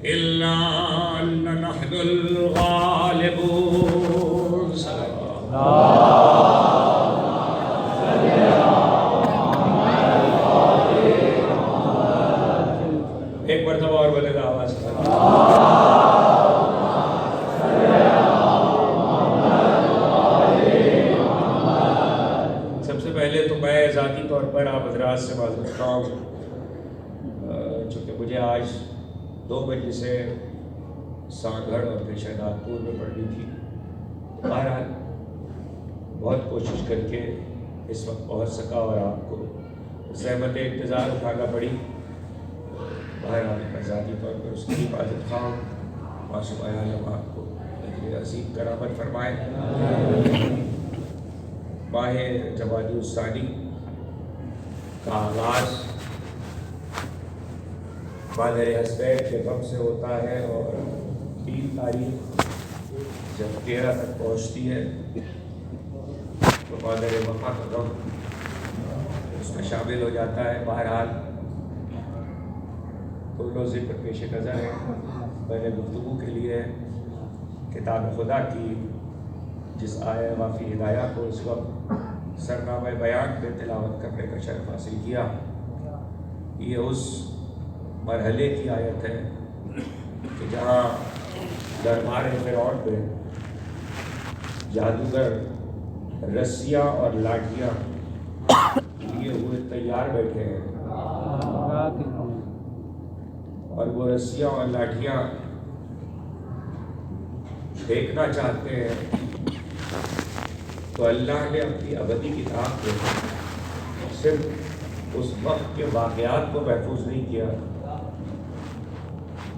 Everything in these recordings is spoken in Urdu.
إلا أن نحن الغالبون. ایک مرتبہ اور بولے گا آواز سے. سب سے پہلے تو میں ذاتی طور پر آپ حضرات سے معذرت خواہ ہوں، چونکہ مجھے آج 2 بجے سے سانگھڑ اور پھر شہداد پور میں پڑھنی تھی. بہرحال بہت کوشش کر کے اس وقت پہنچ سکا اور آپ کو زحمت انتظار اٹھانا پڑی. بہرحال میں ذاتی طور پر اس کی حفاظت خواہ ہوں. معصوم عالم آپ کو اجر عظیم کرامت فرمائے. ماہ جمادی الثانی کا آغاز مادر حسنین کے غم سے ہوتا ہے اور 3 تاریخ جب 13 تک پہنچتی ہے تو مادر وفا کا غم اس میں شامل ہو جاتا ہے. بہرحال دونوں ذکر پیش نظر ہے. میں نے گفتگو کے لیے کتاب خدا کی جس آیہ وافی ہدایہ کو اس وقت سرنامہ بیان میں تلاوت کرنے کا شرف حاصل کیا. یہ اس مرحلے کی آیت ہے کہ جہاں دربار فرعون میں جادوگر رسیاں اور لاٹھیاں لیے ہوئے تیار بیٹھے ہیں اور وہ رسیاں اور لاٹھیاں دیکھنا چاہتے ہیں تو اللہ نے اپنی ابدی کتاب میں صرف اس وقت کے واقعات کو محفوظ نہیں کیا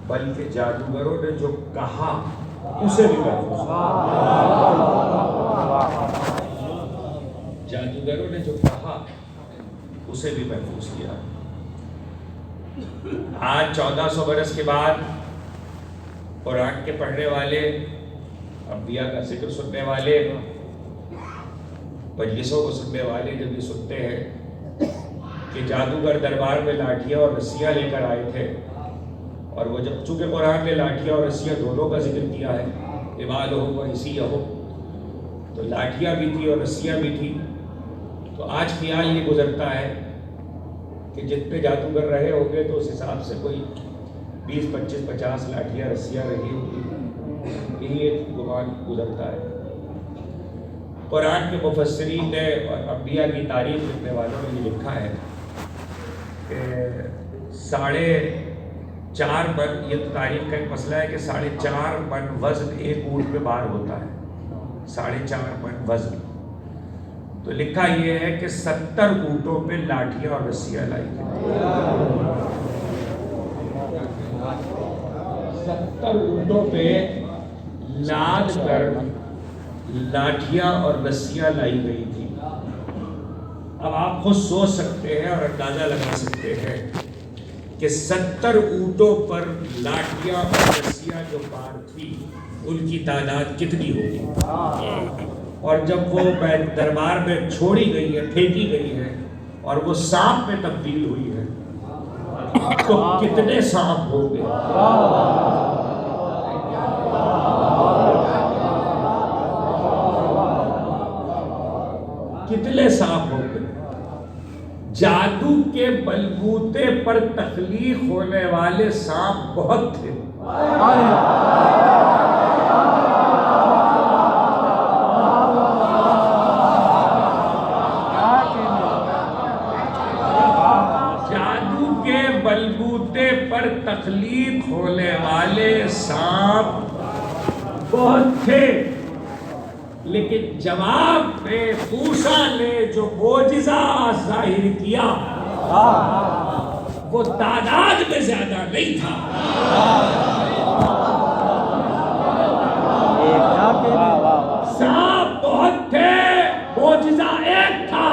بلکہ جادوگروں نے جو کہا اسے بھی محفوظ کیا. جادوگروں نے جو کہا اسے بھی محفوظ کیا. آج 1400 برس کے بعد قرآن کے پڑھنے والے، انبیاء کا ذکر سننے والے، مجلسوں کو سننے والے جب یہ سنتے ہیں کہ جادوگر دربار میں لاٹھیاں اور رسیاں لے کر آئے تھے، اور وہ جب چونکہ قرآن نے لاٹھیاں اور رسیاں دونوں کا ذکر کیا ہے، عباد ہو و عیسی ہو، تو لاٹھیاں بھی تھی اور رسیاں بھی تھی. تو آج خیال یہ گزرتا ہے کہ جتنے جادوگر رہے ہوں گے تو اس حساب سے کوئی 20 25 50 لاٹھیاں رسیاں رہی ہوگی. یہی ایک گمان گزرتا ہے. قرآن کے مفسرین نے اور انبیاء کی تاریخ لکھنے والوں نے یہ لکھا ہے کہ 4.5 من، یہ تو تاریخ کا ایک مسئلہ ہے کہ 4.5 من وزن ایک اونٹ پہ بار ہوتا ہے. 4.5 من وزن. تو لکھا یہ ہے کہ 70 اونٹوں پہ لاٹھیاں اور رسیاں لائی گئی. 70 اونٹوں پہ لاد کر لاٹھیاں اور رسیاں لائی گئی تھی. اب آپ خود سوچ سکتے ہیں اور اندازہ لگا سکتے ہیں کہ 70 اونٹوں پر لاٹھیاں اور رسیاں جو پار تھی ان کی تعداد کتنی ہوگی. اور جب وہ دربار میں چھوڑی گئی ہے، پھینکی گئی ہے اور وہ سانپ میں تبدیل ہوئی ہے تو کتنے سانپ ہوں گے. کتنے سانپ ہوں گے. جادو کے بلبوتے پر تخلیق ہونے والے سانپ بہت تھے. جادو کے بلبوتے پر تخلیق ہونے والے سانپ بہت تھے، لیکن جواب میں موسیٰ نے جو معجزہ ظاہر کیا وہ تعداد میں زیادہ نہیں تھا. سانپ بہت تھے، معجزہ ایک تھا.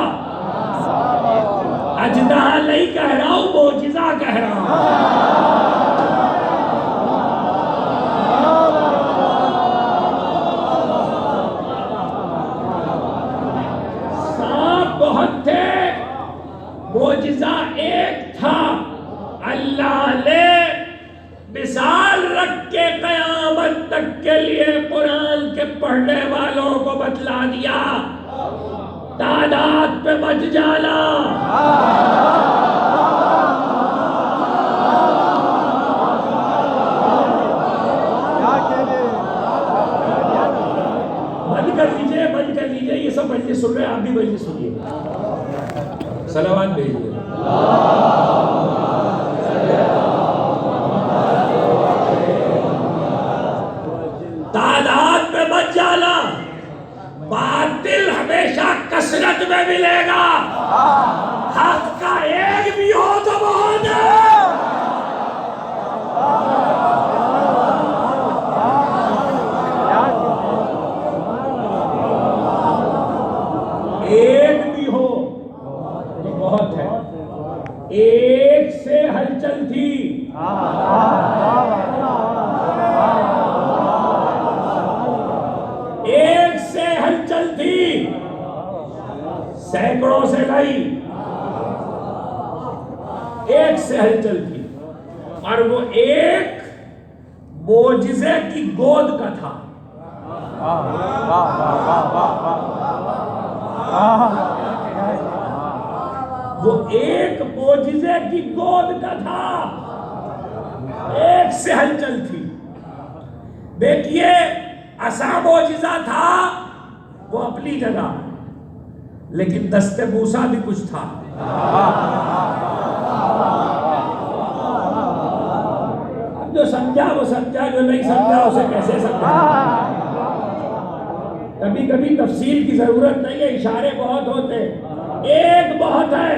اجدہا نہیں کہہ رہا ہوں، معجزہ کہہ رہا ہوں. بہت تھے، معجزہ ایک تھا. اللہ نے مثال پڑھنے والوں کو بتلا دیا تعداد پہ مت جانا. بند کر لیجئے یہ سب مجلس سن رہے ہیں, آپ بھی مجلس سنیے. صلوات بھیجیے. تعداد پہ مت جانا, باطل ہمیشہ کثرت میں ملے گا, حق کا ایک بھی ہو تو بہت ہے. ایک بھی ہو تو بہت ہے. ایک سے ہلچل تھی, ایک سے ہلچل تھی, سینکڑوں سے نہیں, ایک سے ہلچل تھی. اور وہ ایک معجزے کی گود کا تھا. وہ ایک معجزے کی گود کا تھا, ایک سے ہلچل تھی. دیکھیے عصا معجزہ تھا وہ اپنی جگہ, لیکن دست موسیٰ بھی کچھ تھا. اب جو سمجھا وہ سمجھا, جو نہیں سمجھا اسے کیسے سمجھا. کبھی کبھی تفصیل کی ضرورت نہیں ہے, اشارے بہت ہوتے, ایک بہت ہے.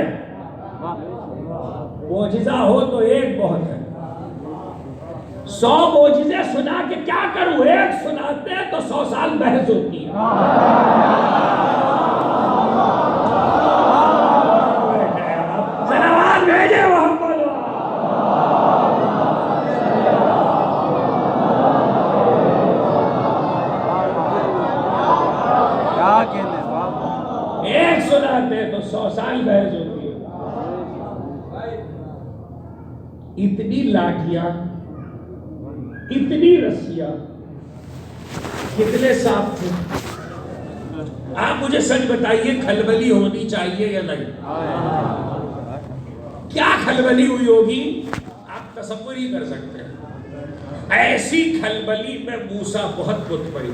معجزہ ہو تو ایک بہت ہے. 100 معجزے سنا کے کیا کروں, ایک سناتے تو 100 سال بحث ہوتی ہے. صلوات بھیجے محمد. ایک سناتے تو 100 سال بحث ہوتی ہے. اتنی لاٹھیاں, اتنی رسیاں, کتنے صاف تھے. آپ مجھے سچ بتائیے, کھلبلی ہونی چاہیے یا نہیں؟ کیا کھلبلی ہوئی ہوگی آپ تصور ہی کر سکتے ہیں. ایسی کھلبلی میں موسیٰ بہت بت پڑی.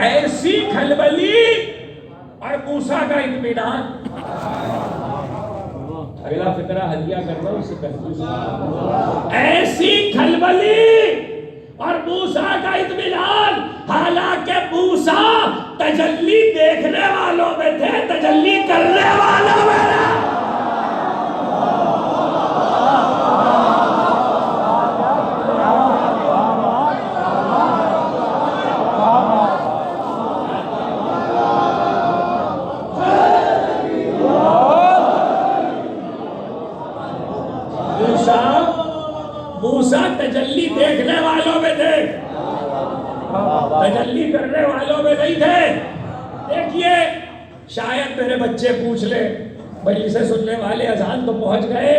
ایسی کھلبلی اور موسیٰ کا اطمینان. اگلا فقرہ ہدیہ کر رہا ہوں, اس سے کنفیوژن. ایسی کھلبلی اور موسیٰ کا اطمینان, حالانکہ موسیٰ تجلی دیکھنے والوں میں تھے, تجلی کرنے والوں میں تھے. موسیٰ تجلی دیکھنے والوں میں تھے, تجلی کرنے والوں میں نہیں تھے. دیکھیے شاید میرے بچے پوچھ لیں, مجلس سننے والے اذان تو پہنچ گئے,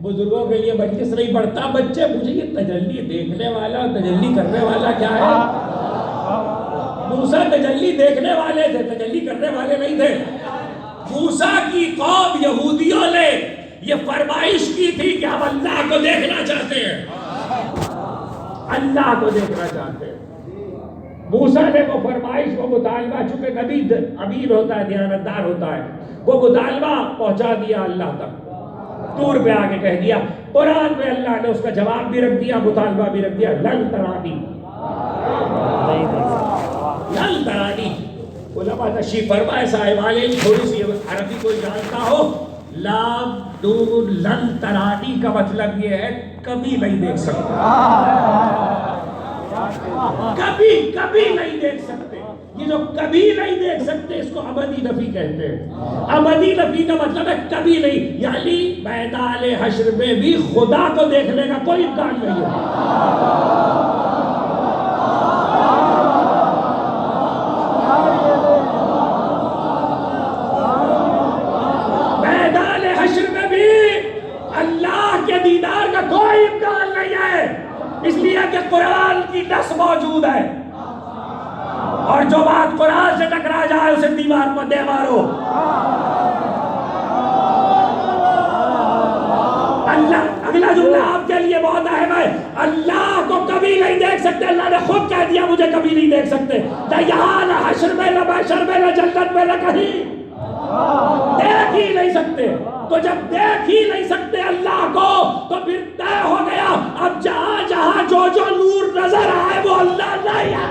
بزرگوں کے لیے مجلس نہیں پڑھتا. بچے پوچھیں یہ تجلی دیکھنے والا اور تجلی کرنے والا کیا ہے؟ موسیٰ تجلی دیکھنے والے تھے, تجلی کرنے والے نہیں تھے. موسیٰ کی قوم یہودیوں نے یہ فرمائش کی تھی کہ ہم اللہ کو دیکھنا چاہتے ہیں, اللہ کو دیکھنا چاہتے ہیں. موسیٰ نے وہ فرمائش, وہ مطالبہ, چونکہ نبی امیر ہوتا ہے, دیانتدار ہوتا ہے, وہ مطالبہ پہنچا دیا اللہ تک. دور پہ آگے کہہ دیا. قرآن میں اللہ نے اس کا جواب بھی رکھ دیا, مطالبہ بھی رکھ دیا, لن ترانی. لن ترانی. علماء تشریف فرمائے صاحبان علم, تھوڑی سی عربی کوئی جانتا ہو, لام نون لن ترانی کا مطلب یہ ہے کبھی نہیں دیکھ سکتے, کبھی کبھی نہیں دیکھ سکتے. یہ جو کبھی نہیں دیکھ سکتے اس کو ابدی نفی کہتے ہیں. ابدی نفی کا مطلب ہے کبھی نہیں, یعنی میدان حشر میں بھی خدا کو دیکھنے کا کوئی امکان نہیں ہے. دیدار قرآن کی نص موجود ہے، اور جو بات قرآن سے ٹکرا جائے اسے دیوار پر دے مارو۔ اللہ، اگلا جملہ آپ کے لیے بہت اہم ہے، اللہ کو کبھی نہیں دیکھ سکتے، اللہ نے خود کہہ دیا مجھے کبھی نہیں دیکھ سکتے، نہ یہاں، نہ حشر میں، نہ محشر میں، نہ جنت میں، نہ کہیں، دیکھ ہی نہیں سکتے۔ تو جب دیکھ ہی نہیں سکتے اللہ کو تو پھر طے ہو گیا، اب جہاں جہاں جو جو نور نظر آئے وہ اللہ نہیں ہے۔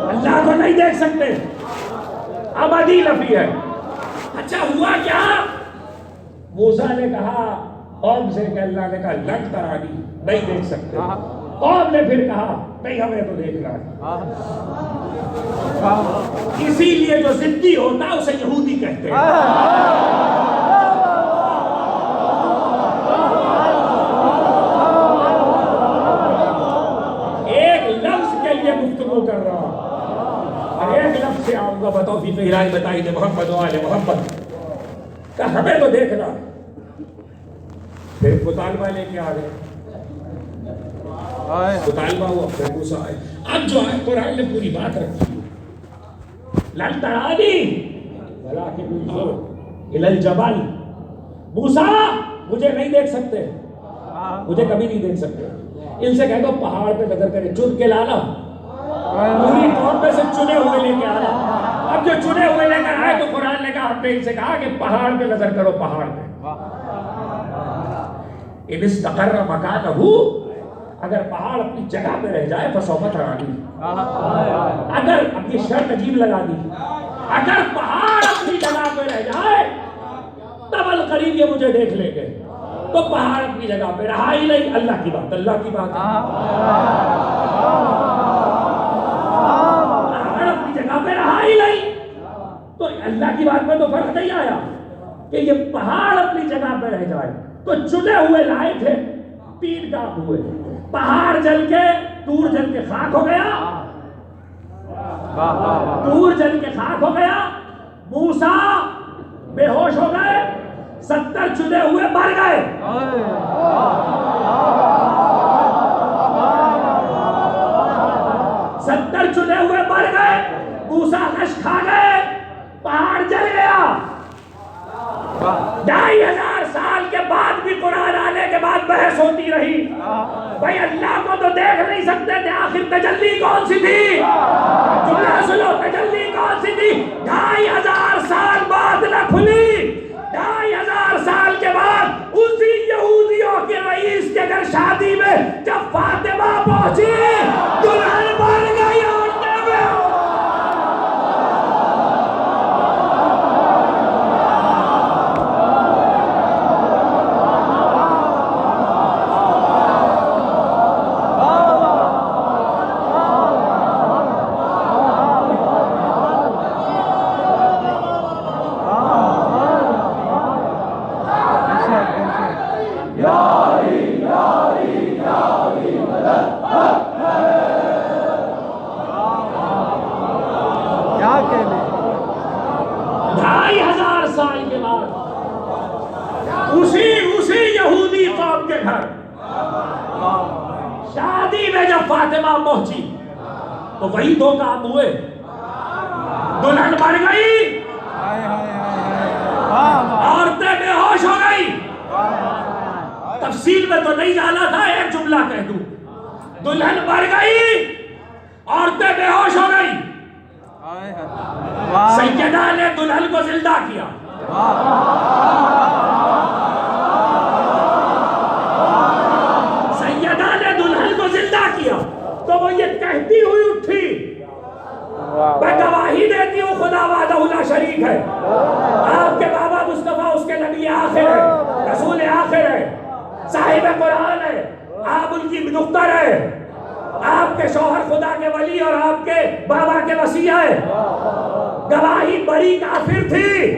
اللہ کو نہیں دیکھ سکتے، ابدی نفی ہے۔ اچھا ہوا کیا؟ موسیٰ نے کہا قوم سے کہ اللہ نے کہا لن ترانی، نہیں دیکھ سکتے۔ قوم نے پھر کہا نہیں ہمیں تو دیکھنا ہے۔ اسی لیے جو ضدی ہوتا ہے اسے یہودی کہتے ہیں۔ ایک لفظ کے لیے گفتگو کر رہا ہوں اور ایک لفظ سے آؤں گا، بتوفیق الہی بتائی دے محمد و آل محمد، کہ ہمیں تو دیکھنا ہے۔ پھر مطالبہ لے کے آ گئے، مطالبہ ہوا، پھر موسیٰ آئے۔ اب جو ہے قرآن نے پوری بات رکھی، لن ترانی ولکن انظر الی الجبل، موسیٰ مجھے نہیں دیکھ سکتے، مجھے کبھی نہیں دیکھ سکتے، ان سے کہہ دو پہاڑ پہ نظر کرے، چن کے لانا، پوری قوم میں سے چنے ہوئے لے کے آنا۔ اب جو چنے ہوئے لے کر آئے تو قرآن نے کہا، ہم نے ان سے کہا کہ پہاڑ پہ نظر کرو، پہاڑ پہ ان استقر مکانہ، اگر پہاڑ اپنی جگہ پہ رہ جائے فسوف ترانی، اگر، اب یہ شرط عجیب لگا دی، اگر پہاڑ اپنی جگہ پہ رہ جائے تب القریب یہ مجھے دیکھ لیں گے۔ تو پہاڑ اپنی جگہ پہ رہا ہی نہیں، اللہ کی بات، اللہ کی بات ہے، پہاڑ اپنی جگہ پہ رہا ہی نہیں، تو اللہ کی بات میں تو فرق نہیں آیا کہ یہ پہاڑ اپنی جگہ پہ رہ جائے۔ تو چنے ہوئے لائے تھے، 3 کام ہوئے، پہاڑ جل کے، تور جل کے خاک ہو گیا، تور جل کے خاک ہو گیا، موسیٰ بے ہوش ہو گئے، 70 چنے ہوئے مر گئے۔ چنے ہوئے مر گئے، موسیٰ غش کھا گئے، پہاڑ جل گیا۔ 2500 سال کے بعد بھی قرآن آنے کے بعد بحث ہوتی رہی، بھائی اللہ کو تو دیکھ نہیں سکتے تھے، آخر تجلی کون سی تھی؟ جملہ سنو، تجلی کون سی تھی؟ 2500 سال بعد نہ کھلی، 2500 سال کے بعد اسی یہودیوں کے رئیس کے گھر شادی میں جب فاطمہ پہنچی، دلہن بن گئی اوڑھنے میں۔ فاطمہ پہنچی تو وہی 2 کام ہوئے، دلہن مر گئی، عورتیں بے ہوش ہو گئی۔ تفصیل میں تو نہیں جانا تھا، ایک جملہ کہہ دوں، دلہن مر گئی، عورتیں بے ہوش ہو گئی، سیدہ نے دلہن کو زندہ کیا، سیدہ نے دلہن کو زندہ کیا، تو وہ یہ کہتی ہوئی اٹھی، میں گواہی دیتی ہوں خدا وحدہ لا شریک ہے، آپ کے بابا مصطفیٰ اس کے نبی آخر ہے، رسول آخر ہے، صاحب قرآن ہے، آپ ان کی دختر ہے، آپ کے شوہر خدا کے ولی اور آپ کے بابا کے وصی ہے، گواہی بڑی کافر تھی،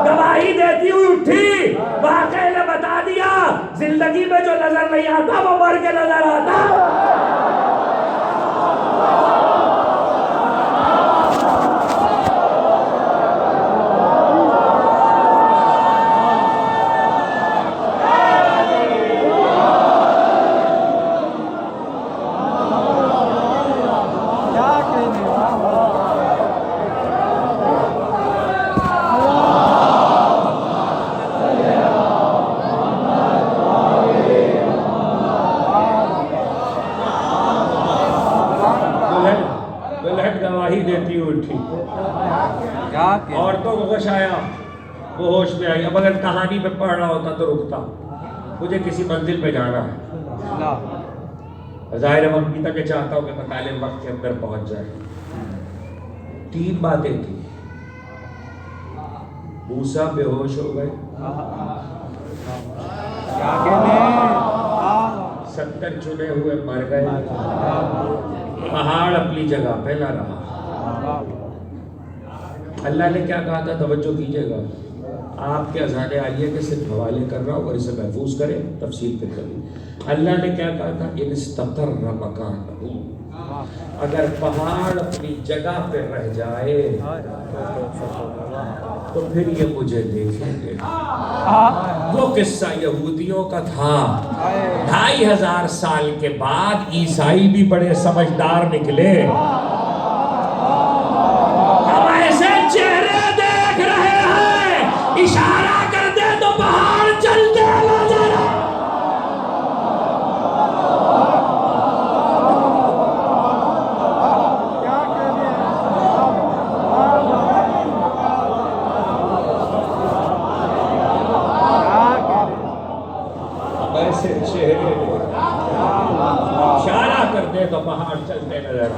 گواہی دیتی ہوئی اٹھی، واقعے نے بتا دیا زندگی میں جو نظر نہیں آتا وہ مر کے نظر آتا۔ عورتوں کو ہوش آیا، وہ ہوش میں آئی. اب اگر کہانی پہ پڑھ رہا ہوتا تو رکتا، مجھے کسی منزل پہ جانا ہے. ظاہر ہے وقت تک چاہتا ہوں کہ مطالعے وقت کے اندر پہنچ جائے. 3 باتیں تھیں. موسیٰ بے ہوش ہو گئے، 70 چنے ہوئے مر گئے، پہاڑ اپنی جگہ پہ نہ رہا. اللہ نے کیا کہا تھا؟ توجہ کیجئے گا. آپ کے اذان عالیہ کے صرف حوالے کر رہا ہوں اور اسے محفوظ کریں، تفصیل پہ کریں. اللہ نے کیا کہا تھا؟ ان استقر مکانہ، اگر پہاڑ اپنی جگہ پہ رہ جائے تو پھر یہ مجھے دیکھیں گے. وہ قصہ یہودیوں کا تھا. 2500 سال کے بعد عیسائی بھی بڑے سمجھدار نکلے. چہرے دیکھ رہے ہیں، اشارہ کر دے تو پہاڑ چلتے نظر. ایسے چہرے اشارہ کر دے تو پہاڑ چلتے نظر.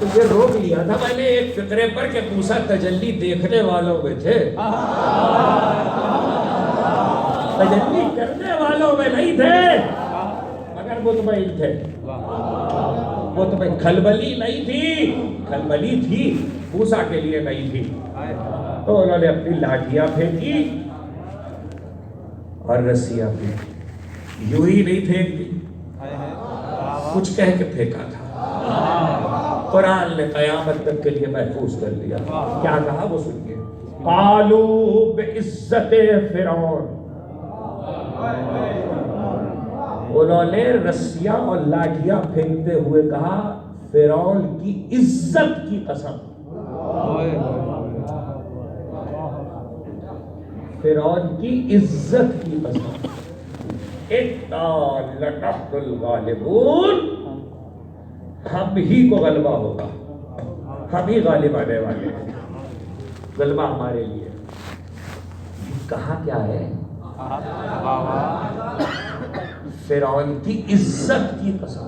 تو یہ روک لیا تھا میں نے ایک فقرے پر کہ موسیٰ تجلی دیکھنے والوں میں تھے، تجلی کرنے والوں میں نہیں تھے، مگر مطمئن تھے. مطمئن کھلبلی نہیں تھی، کھلبلی تھی موسیٰ کے لیے نہیں تھی. تو انہوں نے اپنی لاٹھیاں پھینکی اور رسیاں پھینکی. یوں ہی نہیں پھینک دی، کچھ کہہ کے پھینکا تھا. قرآن نے قیامت تک کے لیے محفوظ کر دیا. کیا کہا وہ سنیے. قالوا بعزت فرعون، انہوں نے رسیاں اور لاٹھیاں پھینکتے ہوئے کہا فرعون کی عزت کی قسم، فرعون کی عزت کی قسم. اِنَّا لَنَحْنُ الْغَالِبُونَ، ہم ہی کو غلبہ ہوگا، ہم ہی غالب آنے والے ہیں، غلبہ ہمارے لیے. کہا کیا ہے؟ فرعون کی عزت کی قسم.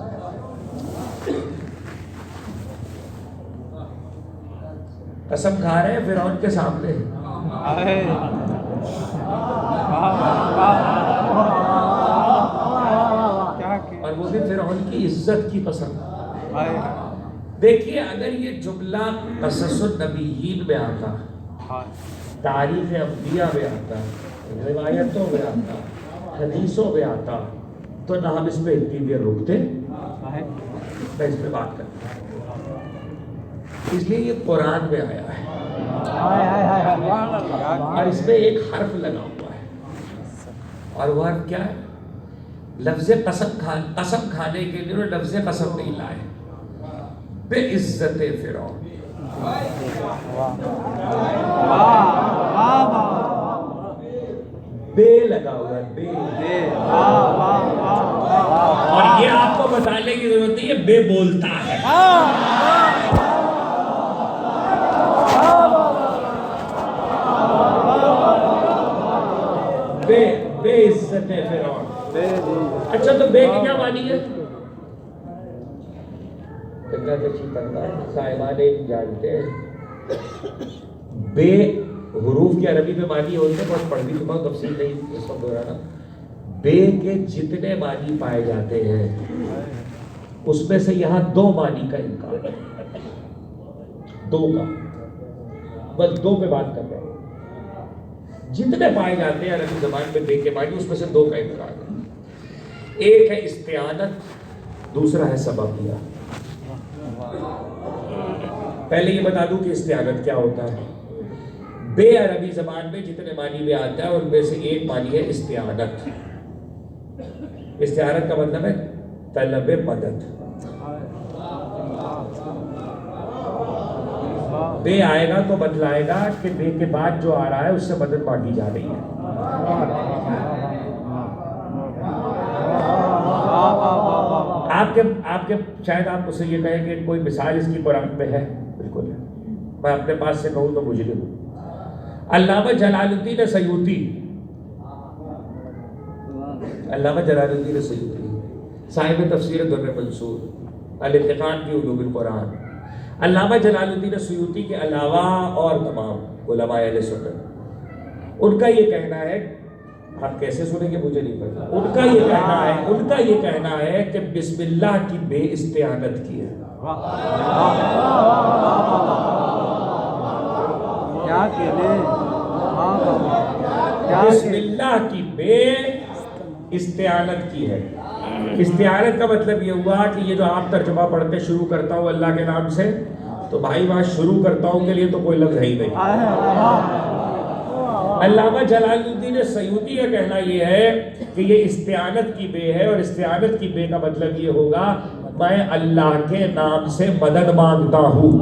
قسم کھا رہے ہیں فرعون کے سامنے. اور وہ بھی فرعون کی عزت کی قسم. دیکھیے اگر یہ جملہ قصص النبیین میں آتا، تاریخ انبیاء میں آتا، روایتوں میں آتا، حدیثوں میں آتا، تو نہ ہم اس پہ اتنی دیر رکتے، میں اس پہ بات کرتا. اس لیے یہ قرآن میں آیا ہے اور اس میں ایک حرف لگا ہوا ہے، اور وہ حرف کیا ہے؟ لفظ قسم کھانے کے لیے لفظ قسم نہیں لائے. بے عزت فرعون، بے لگا ہوا ہے، بے. اور یہ آپ کو بتانے کی ضرورت نہیں ہے، بے بولتا ہے. بے عزت فرعون. اچھا تو بے کی کیا معنی ہے؟ صاحبان جانتے ہیں بے حروف کی عربی میں معنی ہوتے ہیں، بہت پڑھ بھی چکا ہوں، تفصیل نہیں اس وقت دہرانا. بے کے جتنے معنی پائے جاتے ہیں اس میں سے یہاں 2 معنی کا امکان ہے. 2 کا، بس 2 پہ بات کر رہا ہوں. جتنے پائے جاتے ہیں عربی زبان میں بے کے معنی، اس میں سے 2 کا امکان ہے. ایک ہے استعانت، دوسرا ہے سببیہ. پہلے یہ بتا دوں کہ استعانت کیا ہوتا ہے. بے عربی زبان میں جتنے معنی میں آتا ہے ان میں سے ایک معنی ہے استعانت. استعانت کا مطلب ہے طلب مدد. بے آئے گا تو بتلائے گا کہ بے کے بعد جو آ رہا ہے اس سے مدد مانگی جا رہی ہے. آپ کے شاید آپ اسے یہ کہیں کہ کوئی مثال اس کی قرآن میں ہے. بالکل ہے. میں اپنے پاس سے کہوں تو مجرم ہوں. علامہ جلال الدین سیوطی، علامہ جلال الدین سیوطی صاحب تفسیر در منصور، الاتقان فی علوم القرآن. علامہ جلال الدین سیوطی کے علاوہ اور تمام علماء اہل سنت، ان کا یہ کہنا ہے، آپ کیسے سنیں گے مجھے نہیں پتا، ان کا یہ کہنا ہے کہ بسم اللہ کی بے استعانت کی ہے. بسم اللہ کی بے استعانت کی ہے. استعانت کا مطلب یہ ہوا کہ یہ جو آپ ترجمہ پڑھتے شروع کرتا ہوں اللہ کے نام سے، تو بھائی وہاں شروع کرتا ہوں کے لیے تو کوئی لفظ ہے ہی نہیں. علامہ جلال الدین سیوطی کا کہنا یہ ہے کہ یہ استعانت کی بے ہے، اور استعانت کی بے کا مطلب یہ ہوگا میں اللہ کے نام سے مدد مانگتا ہوں.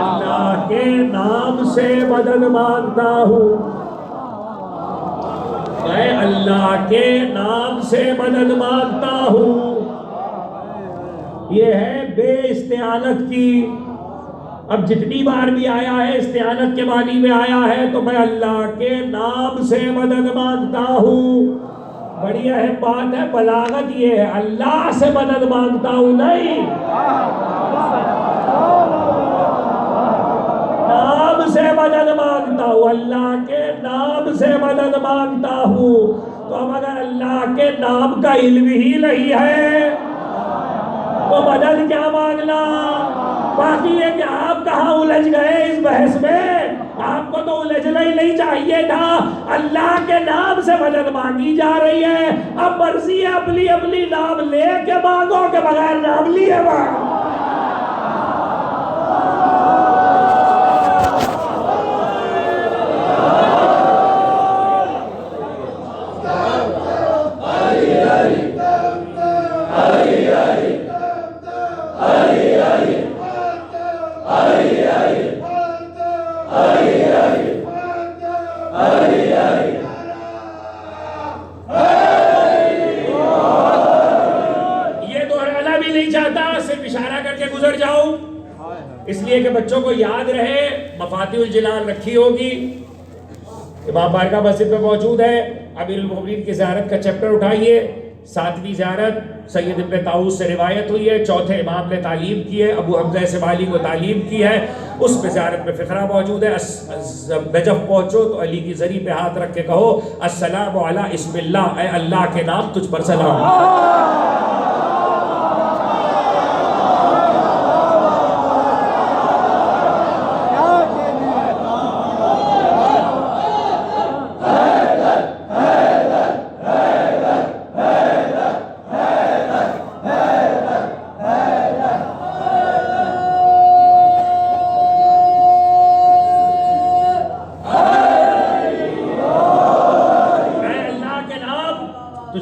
اللہ کے نام سے مدد مانگتا ہوں. میں اللہ کے نام سے مدد مانگتا ہوں. یہ ہے بے استعانت کی. اب جتنی بار بھی آیا ہے استعانت کے معنی میں آیا ہے تو میں اللہ کے نام سے مدد مانگتا ہوں. بڑی اہم بات ہے، بلاغت یہ ہے، اللہ سے مدد مانگتا ہوں نہیں، نام سے مدد مانگتا ہوں، اللہ کے نام سے مدد مانگتا ہوں. تو اب اگر اللہ کے نام کا علم ہی نہیں ہے تو مدد کیا مانگنا؟ باقی یہ کہ آپ کہاں الجھ گئے اس بحث میں، آپ کو تو الجھنا ہی نہیں چاہیے تھا. اللہ کے نام سے مدد مانگی جا رہی ہے، اب مرضی ہے اپنی اپنی نام لے کے مانگو کہ بغیر نام لیے مانگو. اس لیے کہ بچوں کو یاد رہے، مفاتیح الجلال رکھی ہوگی، امام بارگاہ مسجد میں موجود ہے. امیر المومنین کی زیارت کا چیپٹر اٹھائیے. 7ویں زیارت سید ابن طاؤس سے روایت ہوئی ہے، چوتھے امام نے تعلیم کی ہے، ابو حمزہ سبالی کو تعلیم کی ہے. اس پہ زیارت میں فقرہ موجود ہے. نجف پہنچو تو علی کی زری پہ ہاتھ رکھ کے کہو السلام علی اسم اللہ، اے اللہ کے نام تجھ پر سلام.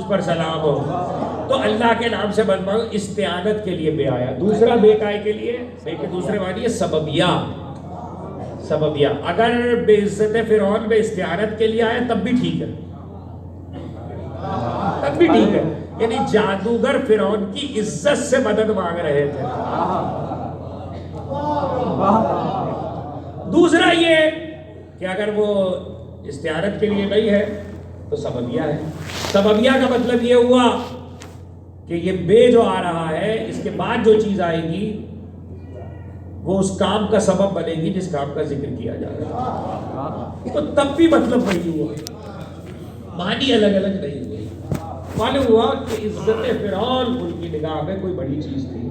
پر سلام ہو. تو اللہ کے نام سے بد مانگو. استعانت کے لیے بے آیا. دوسرا بے کائے کے لیے، بے کے دوسرے معنی ہے سببیہ. سببیہ اگر بے عزت فرعون میں استعانت کے لیے آیا تب بھی ٹھیک ہے، تب بھی ٹھیک ہے. یعنی جادوگر فرعون کی عزت سے مدد مانگ رہے تھے. دوسرا یہ کہ اگر وہ استعانت کے لیے نہیں ہے تو سببیہ ہے. سببیہ کا مطلب یہ ہوا کہ یہ بے جو آ رہا ہے اس کے بعد جو چیز آئے گی وہ اس کام کا سبب بنے گی جس کام کا ذکر کیا جا رہا ہے. تو تب بھی مطلب وہی ہوا، معنی الگ الگ نہیں ہوئی. معلوم ہوا کہ عزت فرعون ان کی نگاہ میں کوئی بڑی چیز تھی.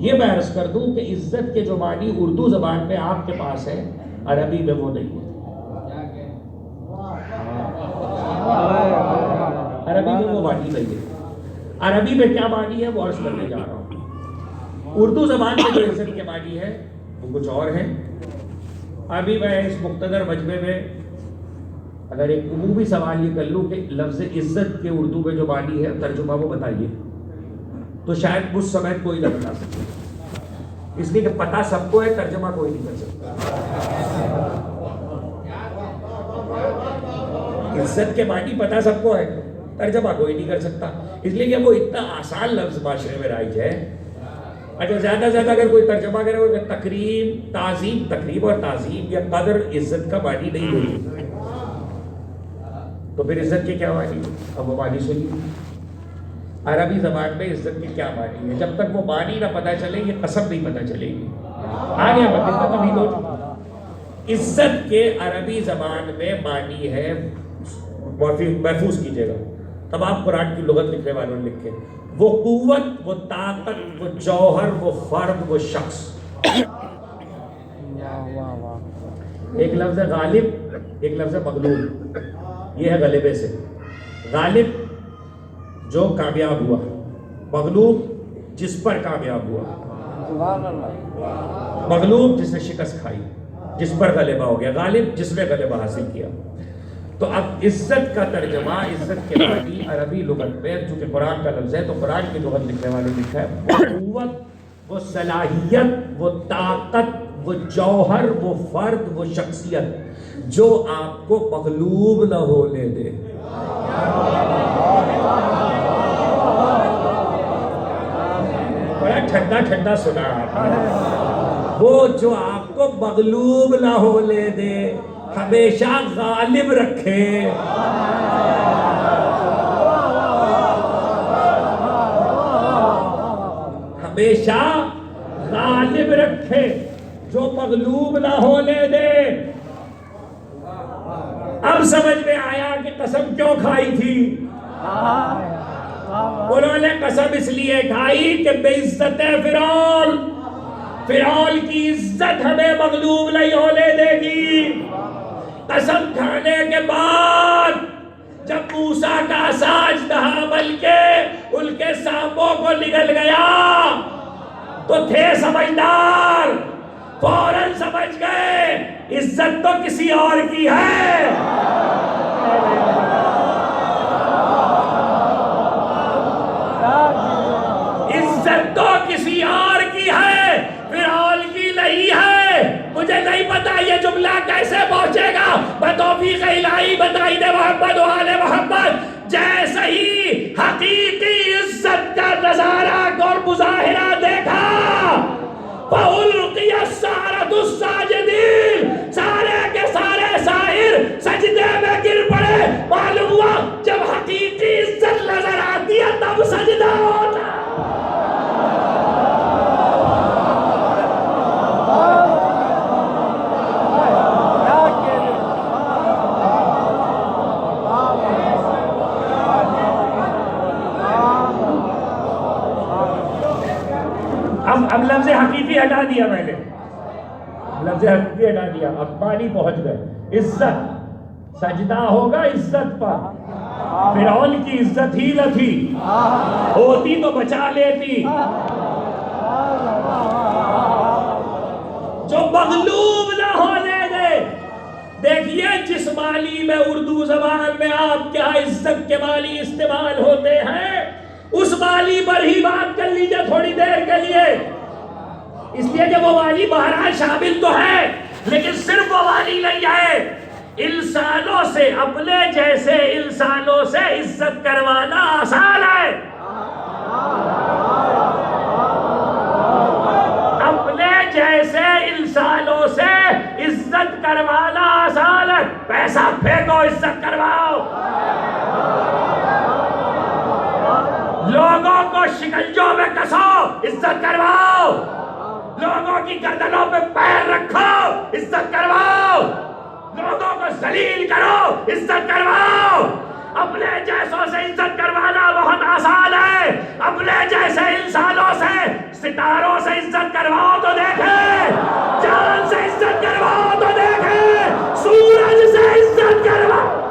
یہ میں عرض کر دوں کہ عزت کے جو معنی اردو زبان میں آپ کے پاس ہے، عربی میں وہ نہیں ہے. عربی میں وہ معنی نہیں ہے. عربی میں کیا معنی ہے وہ عرض کرنے جا رہا ہوں. اردو زبان میں جو عزت کے معنی ہے وہ کچھ اور ہیں. ابھی میں اس مقتدر مجمع میں اگر ایک عمومی سوال یہ کر لوں کہ لفظ عزت کے اردو میں جو معنی ہے ترجمہ وہ بتائیے, تو شاید مجھ سمیت کوئی نہ بتا سکے, اس لیے کہ پتہ سب کو ہے, ترجمہ کوئی نہیں کر سکتا. عزت کے معنی پتہ سب کو ہے, ترجمہ کوئی نہیں کر سکتا, اس لیے کہ وہ اتنا آسان لفظ معاشرے میں رائج ہے. اچھا زیادہ سے زیادہ اگر کوئی ترجمہ کرے وہ کہ تکریم, تعظیم, تقریب اور تعظیم یا قدر عزت کا معنی نہیں ہوئی, تو پھر عزت کے کیا معنی؟ اب وہ معنی سنیے. عربی زبان میں عزت کے کیا معنی ہے, جب تک وہ معنی نہ پتہ چلے یہ قسم نہیں پتہ چلے گی. آگے بتائیں ابھی دو. عزت کے عربی زبان میں معنی ہے, محفوظ کیجیے گا, تمام قرآن کی لغت لکھنے والوں نے لکھے, وہ قوت, وہ طاقت, وہ جوہر, وہ فرد, وہ شخص. ایک لفظ ہے غالب, ایک لفظ ہے مغلوب. یہ ہے غلبے سے. غالب جو کامیاب ہوا, مغلوب جس پر کامیاب ہوا, مغلوب جس نے شکست کھائی, جس پر غلبہ ہو گیا, غالب جس نے غلبہ حاصل کیا. تو اب عزت کا ترجمہ, عزت کے معنی عربی لغت میں, چونکہ قرآن کا لفظ ہے تو قرآن کی لغت لکھنے والوں نے لکھا ہے وہ قوت, وہ صلاحیت, وہ طاقت, وہ جوہر, وہ فرد, وہ شخصیت جو آپ کو مغلوب نہ ہونے دے. بڑا ٹھنڈا ٹھنڈا سنا آپ نے. وہ جو آپ کو مغلوب نہ ہونے دے, ہمیشہ غالب رکھے. ہمیشہ غالب رکھے, جو مغلوب نہ ہونے دے. اب سمجھ میں آیا کہ قسم کیوں کھائی تھی. انہوں نے قسم اس لیے کھائی کہ بے عزت فرعون, فرعون کی عزت ہمیں مغلوب نہیں ہونے دے گی. قسم کھانے کے بعد جب موسیٰ کا ساجدہ بل کے ان کے سانپوں کو نگل گیا تو تھے سمجھدار, فوراً سمجھ گئے عزت تو کسی اور کی ہے. عزت تو کسی اور کی ہے, فرعون کی نہیں ہے. مجھے نہیں پتا یہ جملہ کیسے پہنچے گا, بتوفیق الہی بتائی دے محمد و آل محمد. جیسے ہی حقیقی عزت کا نظارہ اور مظاہرہ دیکھا, فَأُلْقِيَ السَّحَرَةُ السَّاجِدِينَ, سارے کے سارے ساحر سجدے میں گر پڑے. معلوم ہوا جب حقیقی عزت نظر آتی ہے تب سجدہ ہوتا ہے. اب لفظ حقیقی ہٹا دیا میں نے, لفظ حقیقی ہٹا دیا, اب معنی پہنچ گئے. عزت, سجدہ ہوگا عزت پر. فرعون کی عزت ہی نہ تھی, ہوتی تو بچا لیتی. جو مغلوب نہ ہونے دے. دیکھیے جس معنی میں اردو زبان میں آپ کے ہاں عزت کے معنی استعمال ہوتے ہیں اس معنی پر ہی بات کر لیجئے تھوڑی دیر کے لیے. اس لیے کہ وہ معنی بہرحال شامل تو ہے لیکن صرف وہ معنی نہیں ہے. انسانوں سے, اپنے جیسے انسانوں سے عزت کروانا آسان ہے. اپنے جیسے انسانوں سے عزت کروانا آسان ہے. پیسہ پھینکو عزت کرواؤ, لوگوں کو شکنجوں میں کسو عزت کرواؤ, لوگوں کی گردنوں پہ پیر رکھو عزت کرواؤ, لوگوں کو ذلیل کرو عزت کرواؤ. اپنے جیسوں سے عزت کروانا بہت آسان ہے. اپنے جیسے انسانوں سے, ستاروں سے عزت کرواؤ تو دیکھیں, چاند سے عزت کرواؤ تو دیکھیں, سورج سے عزت کرواؤ.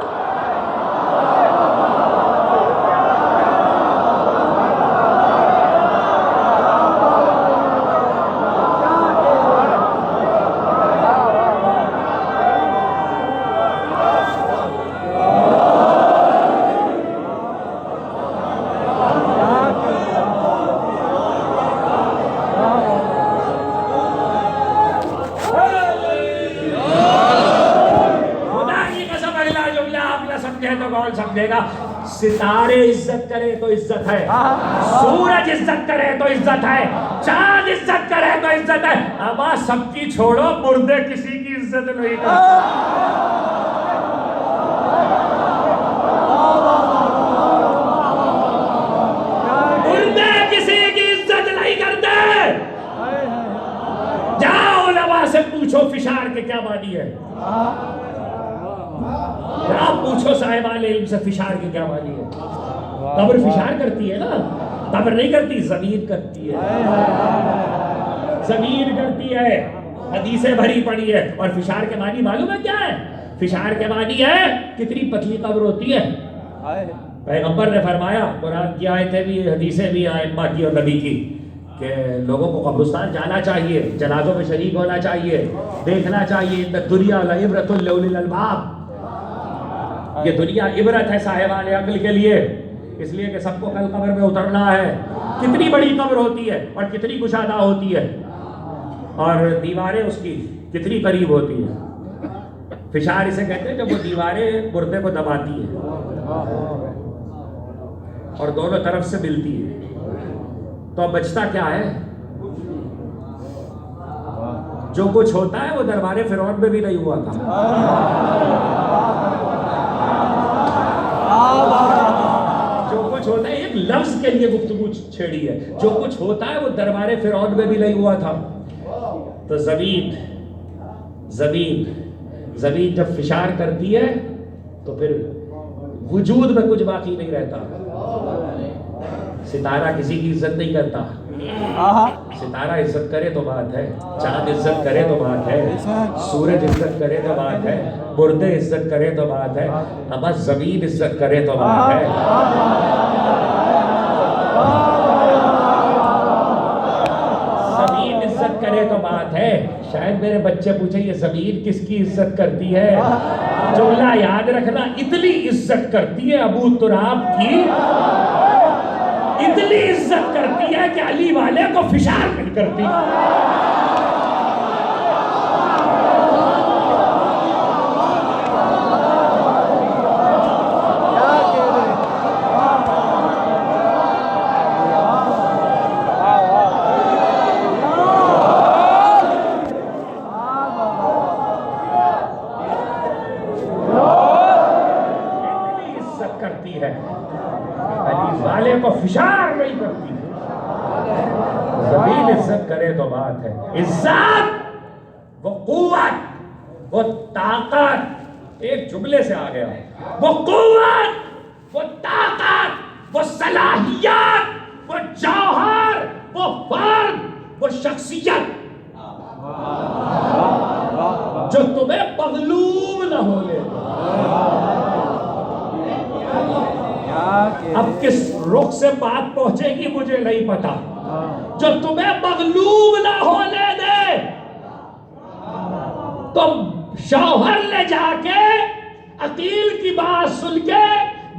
سمجھے گا ستارے عزت کرے تو عزت ہے، سورج عزت کرے تو عزت ہے، چاند عزت کرے تو عزت ہے، اب سب کی چھوڑو، مردے کسی کی عزت نہیں کرتے، مردے کسی کی عزت نہیں کرتے۔ جاؤ علماء سے پوچھو فشار کے کیا معنی ہے، آپ پوچھو صاحبان علم سے فشار کی کیا معنی ہے۔ قبر فشار کرتی ہے نا، قبر نہیں کرتی، زمین کرتی ہے، زمین کرتی ہے، حدیثیں بھری پڑی ہے۔ اور فشار کے معنی معلوم ہے کیا ہے؟ فشار کے معنی ہے کتنی پتلی قبر ہوتی ہے۔ پیغمبر نے فرمایا، قرآن کی آیتیں بھی، حدیثیں بھی، ائمہ کی اور نبی کی، کہ لوگوں کو قبرستان جانا چاہیے، جنازوں میں شریک ہونا چاہیے، دیکھنا چاہیے۔ الدنیا لعبرۃ لأولی الالباب، یہ دنیا عبرت ہے صاحبان عقل کے لیے، اس لیے کہ سب کو کل قبر میں اترنا ہے۔ کتنی بڑی قبر ہوتی ہے اور کتنی کشادہ ہوتی ہے، اور دیواریں اس کی کتنی قریب ہوتی ہیں۔ فشار اسے کہتے ہیں جب وہ دیواریں مردے کو دباتی ہیں اور دونوں طرف سے ملتی ہے، تو اب بچتا کیا ہے؟ جو کچھ ہوتا ہے وہ دربار فرعون میں بھی نہیں ہوا تھا۔ جو کچھ ہوتا ہے، ایک لفظ کے لیے گفتگو چھیڑی ہے، جو کچھ ہوتا ہے وہ دربار فرعون میں بھی نہیں ہوا تھا۔ تو زمین جب فشار کرتی ہے تو پھر وجود میں کچھ باقی نہیں رہتا۔ ستارہ کسی کی عزت نہیں کرتا، ستارہ عزت کرے تو بات ہے، چاند عزت کرے تو بات ہے، سورج عزت کرے تو بات ہے، مردے عزت کرے تو بات ہے، اما زمین عزت کرے تو بات ہے۔ زمین عزت کرے تو بات ہے۔ شاید میرے بچے پوچھیں یہ زمین کس کی عزت کرتی ہے؟ جملہ یاد رکھنا، اتنی عزت کرتی ہے ابو تراب کی، اتنی عزت کرتی ہے کہ علی والے کو فشار نہیں کرتی۔ فشار نہیں کرتی، زمین عزت کرے تو بات ہے۔ عزت، وہ قوت، وہ طاقت، ایک جملے سے آ گیا، وہ قوت، وہ طاقت، وہ صلاحیت، وہ جوہر، وہ فرد، وہ شخصیت جو تمہیں مغلوب نہ ہونے۔ اب کس رخ سے بات پہنچے گی مجھے نہیں پتا، جو تمہیں مغلوب نہ ہونے دے۔ تو شوہر لے جا کے عقیل کی بات سن کے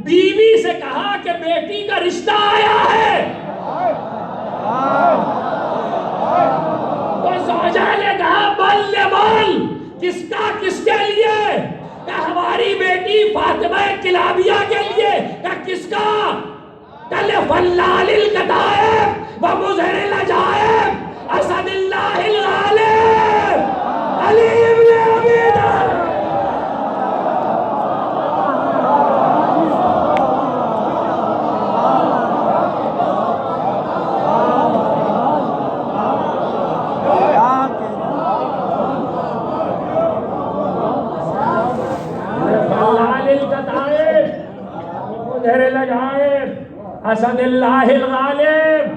بیوی سے کہا کہ بیٹی کا رشتہ آیا ہے، تو زوجہ نے کہا بل بل، کس کا، کس کے لیے؟ کہ ہماری بیٹی فاطمہ کلابیہ کے لیے۔ کہ کس کا؟ کہ فلال الکتائب ومظہر العجائب اسد اللہ الغالب علی ابن ابی طالب۔ اسد اللہ الغالب،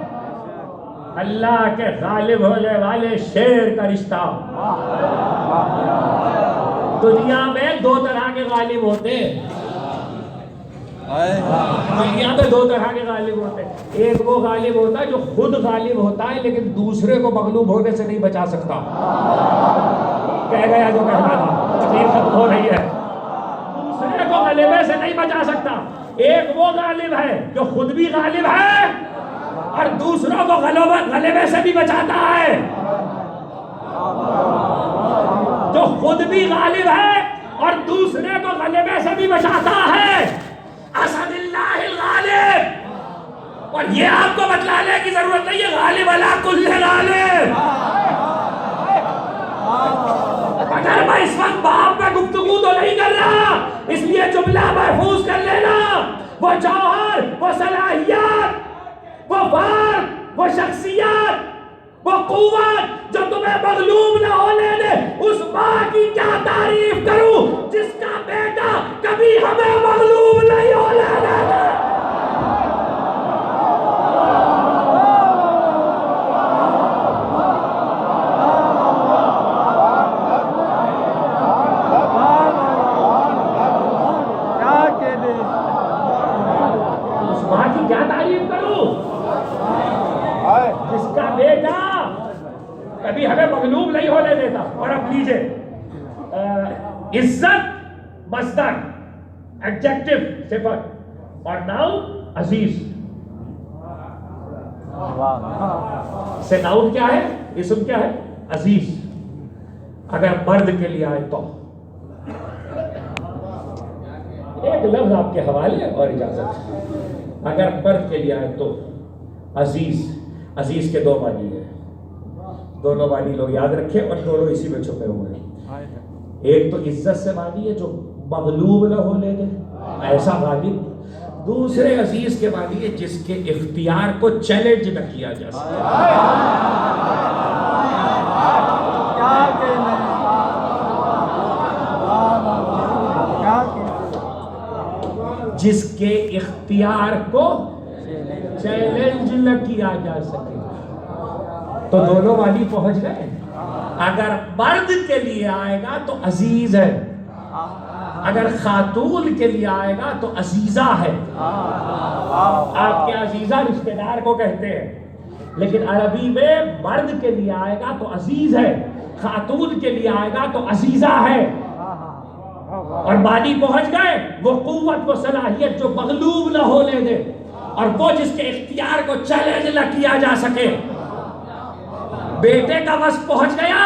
اللہ کے غالب ہونے والے شیر کا رشتہ۔ دنیا میں دو طرح کے غالب ہوتے ہیں، دنیا میں دو طرح کے غالب ہوتے ہیں۔ ایک وہ غالب ہوتا ہے جو خود غالب ہوتا ہے لیکن دوسرے کو مغلوب ہونے سے نہیں بچا سکتا۔ کہہ گیا جو کہنا تھا، تقریر ختم ہو رہی ہے۔ دوسرے کو غلبے سے نہیں بچا سکتا۔ ایک وہ غالب ہے جو خود بھی غالب ہے اور دوسروں کو غلبے سے بھی بچاتا ہے، جو خود بھی غالب ہے اور دوسرے کو غلبے سے بھی بچاتا ہے۔ غالب، اور یہ آپ کو بتلانے کی ضرورت نہیں ہے غالب علی کل غالب. اگر میں اس وقت باپ میں گفتگو تو نہیں کر رہا، اس لیے جملہ محفوظ کر لینا. وہ جوہر، وہ صلاحیت، وہ فرد، وہ شخصیت، وہ قوت جو تمہیں مغلوب نہ ہونے دے، اس ماں کی کیا تعریف کروں جس کا بیٹا کبھی ہمیں مغلوب نہیں ہونے دے. کیا تعریف کروں جس کا بیٹا کبھی ہمیں مغلوب نہیں ہونے دیتا. اور اب لیجئے عزت مصدر، ایڈجیکٹو صفت، اور ناؤن عزیز. سے ناؤن کیا ہے، اسم کیا ہے، عزیز. اگر مرد کے لیے آئے تو ایک لفظ آپ کے حوالے اور اجازت. اگر مرد کے لیے آئے تو عزیز. عزیز کے دو معنی ہیں، دونوں معنی لوگ یاد رکھیں اور دونوں اسی میں چھپے ہوئے ہیں. ایک تو عزت سے معنی ہے جو مغلوب نہ ہونے دے، ایسا غالب. دوسرے عزیز کے معنی ہے جس کے اختیار کو چیلنج نہ کیا جا سکے. جس کے اختیار کو چیلنج نہ کیا جا سکے. تو دونوں والی پہنچ گئے. اگر مرد کے لیے آئے گا تو عزیز ہے، اگر خاتون کے لیے آئے گا تو عزیزہ ہے. آپ کے عزیزہ رشتہ دار کو کہتے ہیں، لیکن عربی میں مرد کے لیے آئے گا تو عزیز ہے، خاتون کے لیے آئے گا تو عزیزہ ہے. اور معنی پہنچ گئے. وہ قوت، وہ صلاحیت جو مغلوب نہ ہونے دے، اور وہ جس کے اختیار کو چیلنج نہ کیا جا سکے. بیٹے کا وصف پہنچ گیا،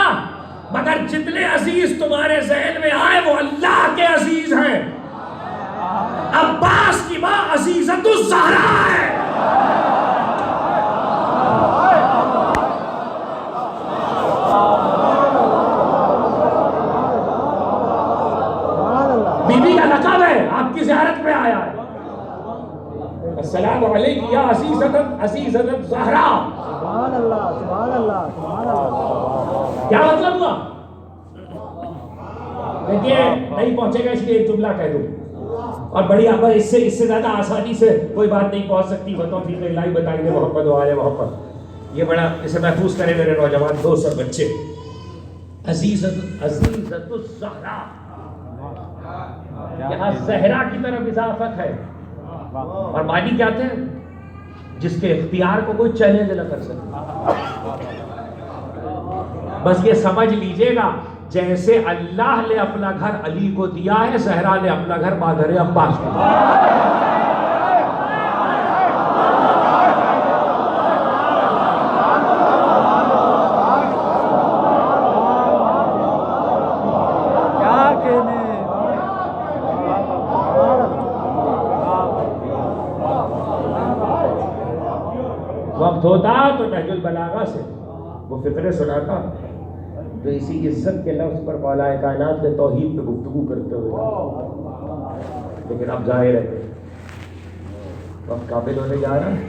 مگر جتنے عزیز تمہارے ذہن میں آئے وہ اللہ کے عزیز ہیں. عباس کی ماں عزیزۃ الزہرا ہے. بیوی کا لقب ہے، آپ کی زیارت میں آیا ہے. السلام علیکم یا عزیزۃ الزہرا. سبحان اللہ، سبحان اللہ، سبحان اللہ. کیا مطلب ہوا؟ دیکھیے نہیں پہنچے گا اس لیے ایک جملہ کہہ دوں، اور بڑی اب اس سے زیادہ آسانی سے کوئی بات نہیں پہنچ سکتی. بتوفیق الہی بتائیں گے محمد و آل محمد. یہ بڑا اسے محفوظ کرے میرے نوجوان دوست اور بچے. عزیزۃ الزہرا، یہاں زہرا کی طرف اضافت ہے. اور معنی کیا تھے؟ جس کے اختیار کو کوئی چیلنج نہ کر سکے. بس یہ سمجھ لیجئے گا جیسے اللہ نے اپنا گھر علی کو دیا ہے، زہرا نے اپنا گھر مادر عباس کو دیا. وقت ہوتا تو نہج البلاغہ سے وہ فقرے سناتا جو اسی عزت کے لفظ پر مولا کائنات نے توحید پہ گفتگو کرتے ہوئے. لیکن اب ظاہر ہے وقت قابل ہونے جا رہا ہے.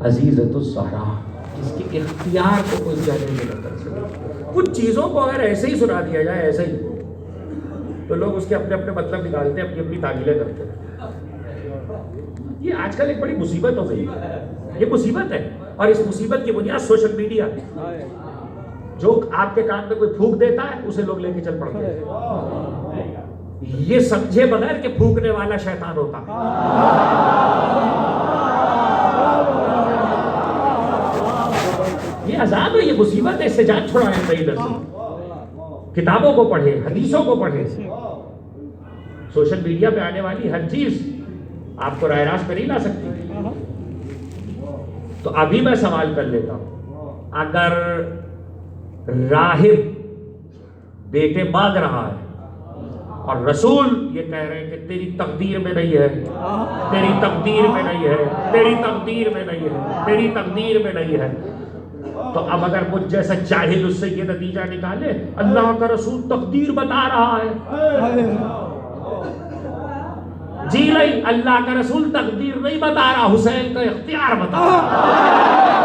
عزیزۃ الزہرا، جس کے اختیار کو کوئی چیلنج نہ کر سکے. کچھ چیزوں کو اگر ایسے ہی سنا دیا جائے ایسے ہی تو لوگ اس کے اپنے اپنے مطلب نکالتے ہیں، اپنی اپنی تعویلیں کرتے ہیں. یہ آج کل ایک بڑی مصیبت ہو گئی ہے. یہ مصیبت ہے، اور اس مصیبت کی بنیاد سوشل میڈیا ہے. جو آپ کے کان میں کوئی پھونک دیتا ہے اسے لوگ لے کے چل پڑتے ہیں، یہ سمجھے بغیر کہ پھونکنے والا شیطان ہوتا. یہ عذاب ہے، یہ مصیبت ہے. اس سے جان چھڑائیں صحیح درست. کتابوں کو پڑھیں، حدیثوں کو پڑھیں. سوشل میڈیا پہ آنے والی ہر چیز آپ کو رائے راست پہ نہیں لا سکتی. تو ابھی میں سوال کر لیتا ہوں، اگر راہب بیٹے مانگ رہا ہے اور رسول یہ کہہ رہے ہیں کہ تیری تقدیر میں نہیں ہے، تیری تقدیر میں نہیں ہے، تیری تقدیر میں نہیں ہے، تیری تقدیر میں نہیں ہے۔ تو اب اگر مجھ جیسا جاہل اس سے یہ نتیجہ نکالے اللہ کا رسول تقدیر بتا رہا ہے، جی نہیں، اللہ کا رسول تقدیر نہیں بتا رہا، حسین کا اختیار بتا رہا ہے۔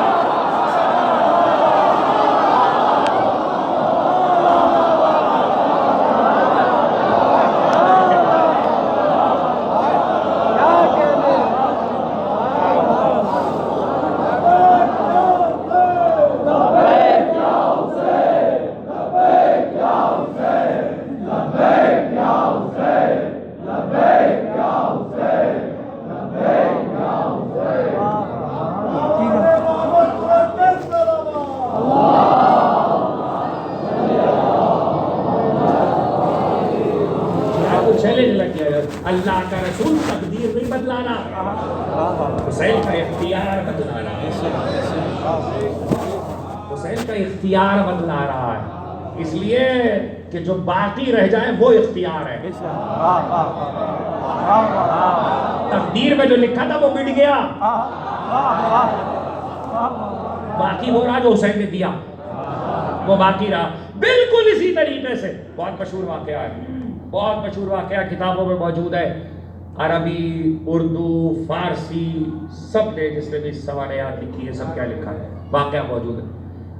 اللہ کا رسول تقدیر نہیں بدلانا، حسین کا اختیار بدلا رہا ہے، حسین کا اختیار بدلا رہا ہے، اس لیے کہ جو باقی رہ جائے وہ اختیار ہے۔ تقدیر میں جو لکھا تھا وہ مٹ گیا، باقی وہ رہا جو حسین نے دیا، وہ باقی رہا۔ بالکل اسی طریقے سے بہت مشہور واقعہ ہے، بہت مشہور واقعہ کتابوں میں موجود ہے، عربی، اردو، فارسی، سب نے جس نے بھی سوانحات لکھی ہے، سب کیا لکھا ہے، واقعہ موجود ہے،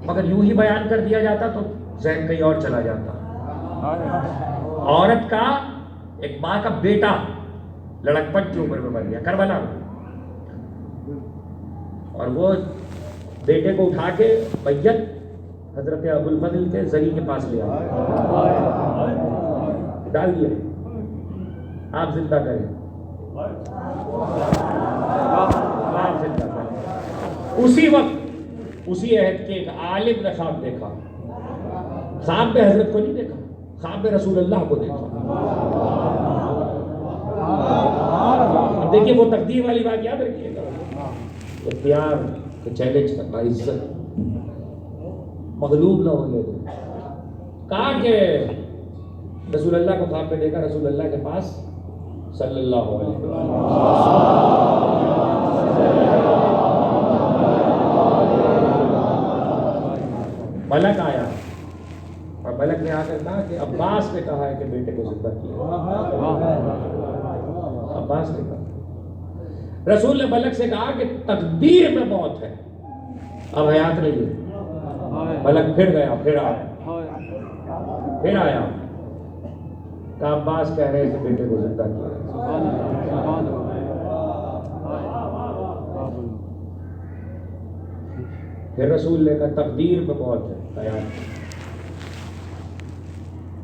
مگر یوں ہی بیان کر دیا جاتا تو ذہن کہیں اور چلا جاتا۔ عورت کا، ایک ماں کا بیٹا لڑکپن کی عمر میں مر گیا کربلا میں، اور وہ بیٹے کو اٹھا کے میت حضرت ابوالفضل کے زری کے پاس لے آئے، ڈال دیا، آپ زندہ کریں، آپ زندہ کریں۔ اسی وقت اسی عہد کے ایک عالم نے خواب دیکھا، خواب میں حضرت کو نہیں دیکھا، خواب میں رسول اللہ کو دیکھا۔ اب دیکھیے وہ تقدیر والی بات یاد رکھیے گا، اختیار کو چیلنج کرنا، عزت مغلوب نہ ہونے دو۔ کہا کہ رسول اللہ کو خواب میں دیکھا، رسول اللہ کے پاس صلی اللہ علیہ وسلم ملک آیا، اور ملک نے آ کر کہا کہ عباس نے کہا ہے کہ بیٹے کو زندہ کیا، عباس نے کہا۔ رسول نے ملک سے کہا کہ تقدیر میں موت ہے، اب حیات نہیں ہے۔ ملک پھر گیا، پھر آیا، پھر آیا، کہا عباس کہہ رہے کہ بیٹے کو زندہ کیا۔ پھر رسول نے کہا تقدیر میں موت ہے، حیات۔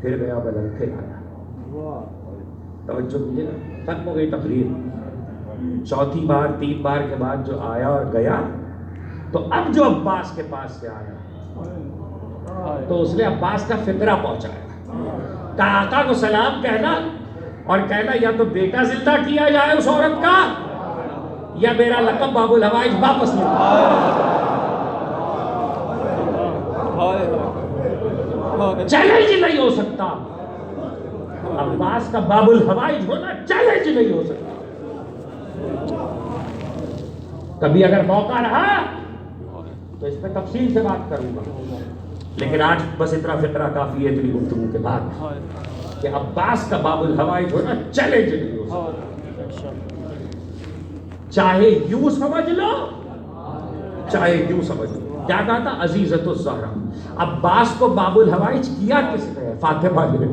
پھر گیا ملک، پھر آیا، توجہ کیجیے نا، ختم ہو گئی تقریر۔ چوتھی بار، 3 بار کے بعد جو آیا اور گیا، تو اب جو عباس کے پاس سے آیا تو اس نے عباس کا فطرہ پہنچایا، کہا آقا کو سلام کہنا اور کہنا یا تو بیٹا زندہ کیا جائے اس عورت کا یا میرا لقب باب الحوائج واپس لے۔ چیلنج نہیں ہو سکتا، عباس کا باب الحوائج ہونا چیلنج نہیں ہو سکتا۔ کبھی اگر موقع رہا تو اس پہ تفصیل سے بات کروں گا، لیکن آج بس اتنا فطرہ کافی ہے اتنی گفتگو کے بعد کہ عباس کا باب الحوائج ہونا چیلنج نہیں ہو سکتا۔ چاہے یوں سمجھ لو، چاہے یوں سمجھ لو۔ کیا کہا تھا؟ عزیزۃ الزہرا۔ عباس کو باب الحوائج کیا کس نے؟ فاطمہ نے۔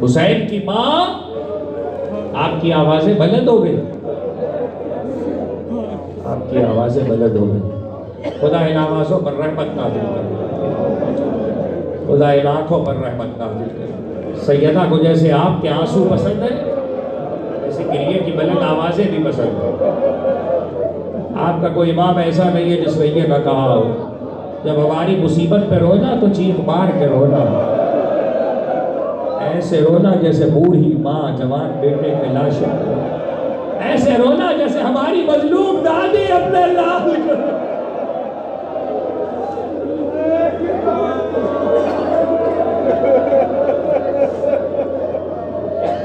حسین کی ماں، آپ کی آوازیں بلند ہو گئی، آپ کی آوازیں بلند ہو گئی۔ خدا ان آوازوں پر رحمت نازل کرے، خدا ان آنکھوں پر رحمت نازل کرے۔ سیدہ کو جیسے آپ کے آنسو پسند ہیں، ایسے گریے کی بلند آوازیں بھی پسند ہیں۔ آپ کا کوئی امام ایسا نہیں ہے جس نے یہ نہ کہا ہو جب ہماری مصیبت پہ رونا تو چیخ مار کے رونا، ایسے رونا جیسے بوڑھی ماں جوان بیٹے کے لاشیں، ایسے رونا جیسے ہماری مظلوم دادی اپنے لال کو۔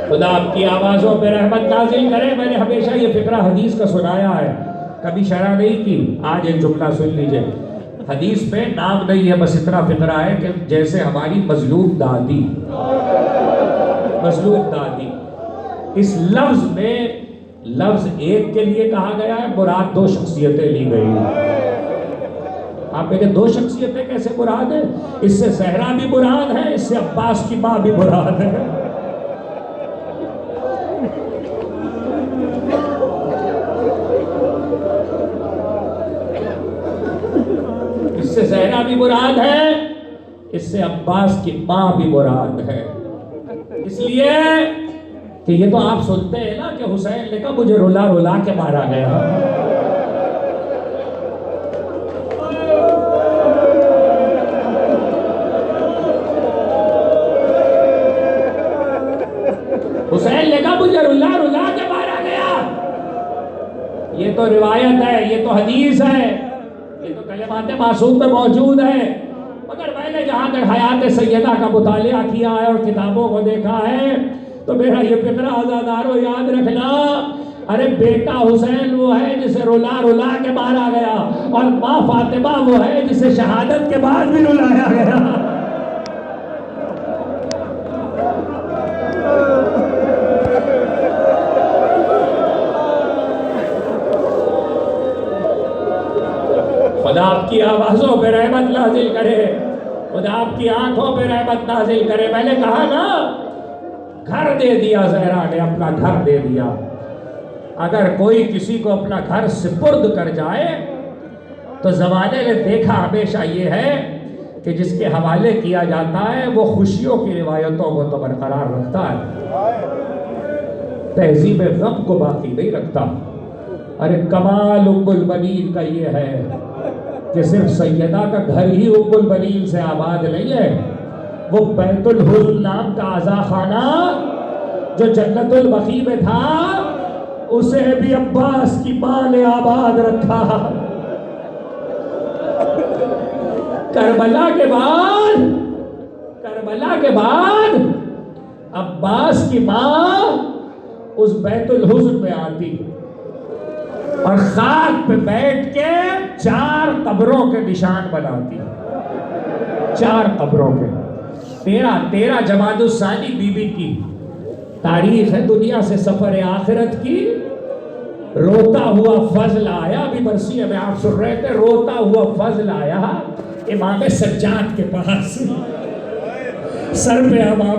خدا آپ کی آوازوں پہ رحمت نازل کرے۔ میں نے ہمیشہ یہ فقرہ حدیث کا سنایا ہے، کبھی شرح نہیں کی، آج ایک جملہ سن لیجئے۔ حدیث پہ نام نہیں ہے، بس اتنا فقرہ ہے کہ جیسے ہماری مظلوم دادی، مظلوم دادی، اس لفظ میں لفظ ایک کے لیے کہا گیا ہے، مراد دو شخصیتیں لی گئی ہیں۔ آپ کہیں دو شخصیتیں کیسے مراد ہیں؟ اس سے زہرا بھی مراد ہے، اس سے عباس کی ماں بھی مراد ہے۔ اس سے زہرا بھی مراد ہے، اس سے عباس کی ماں بھی مراد ہے۔ اس لیے کہ یہ تو آپ سنتے ہیں نا کہ حسین نے کہا مجھے رلا رلا کے مارا گیا۔ حسین نے کہا مجھے رلا رلا کے مارا گیا۔ یہ تو روایت ہے، یہ تو حدیث ہے، یہ تو کلمات معصوم میں موجود ہے۔ مگر میں نے جہاں تک حیات سیدہ کا مطالعہ کیا ہے اور کتابوں کو دیکھا ہے تو میرا یہ فقرہ عزادارو یاد رکھنا، ارے بیٹا حسین وہ ہے جسے رلا رلا کے مارا گیا، اور ماں فاطمہ وہ ہے جسے شہادت کے بعد بھی رلایا گیا۔ خدا آپ کی آوازوں پہ رحمت نازل کرے، خدا آپ کی آنکھوں پہ رحمت نازل کرے۔ میں نے کہا نا، گھر دے دیا، زہرا نے اپنا گھر دے دیا۔ اگر کوئی کسی کو اپنا گھر سپرد کر جائے تو زمانے نے دیکھا ہمیشہ یہ ہے کہ جس کے حوالے کیا جاتا ہے وہ خوشیوں کی روایتوں کو تو برقرار رکھتا ہے، تہذیب غم کو باقی نہیں رکھتا۔ ارے کمال ام البنین کا یہ ہے کہ صرف سیدہ کا گھر ہی ام البنین سے آباد نہیں ہے، وہ بیت الحزن نام کا عزا خانہ جو جنت البقیع میں تھا، اسے بھی عباس کی ماں نے آباد رکھا۔ کربلا کے بعد عباس کی ماں اس بیت الحزن میں آتی اور خاک پہ بیٹھ کے 4 قبروں کے نشان بناتی، 4 قبروں کے۔ 13 جمادی الثانی بی بی کی تاریخ ہے دنیا سے سفر آخرت کی۔ روتا ہوا فضل آیا، ابھی مرثیہ میں آپ سن رہے تھے، روتا ہوا فضل آیا امام سجاد کے پاس، سر پہ امام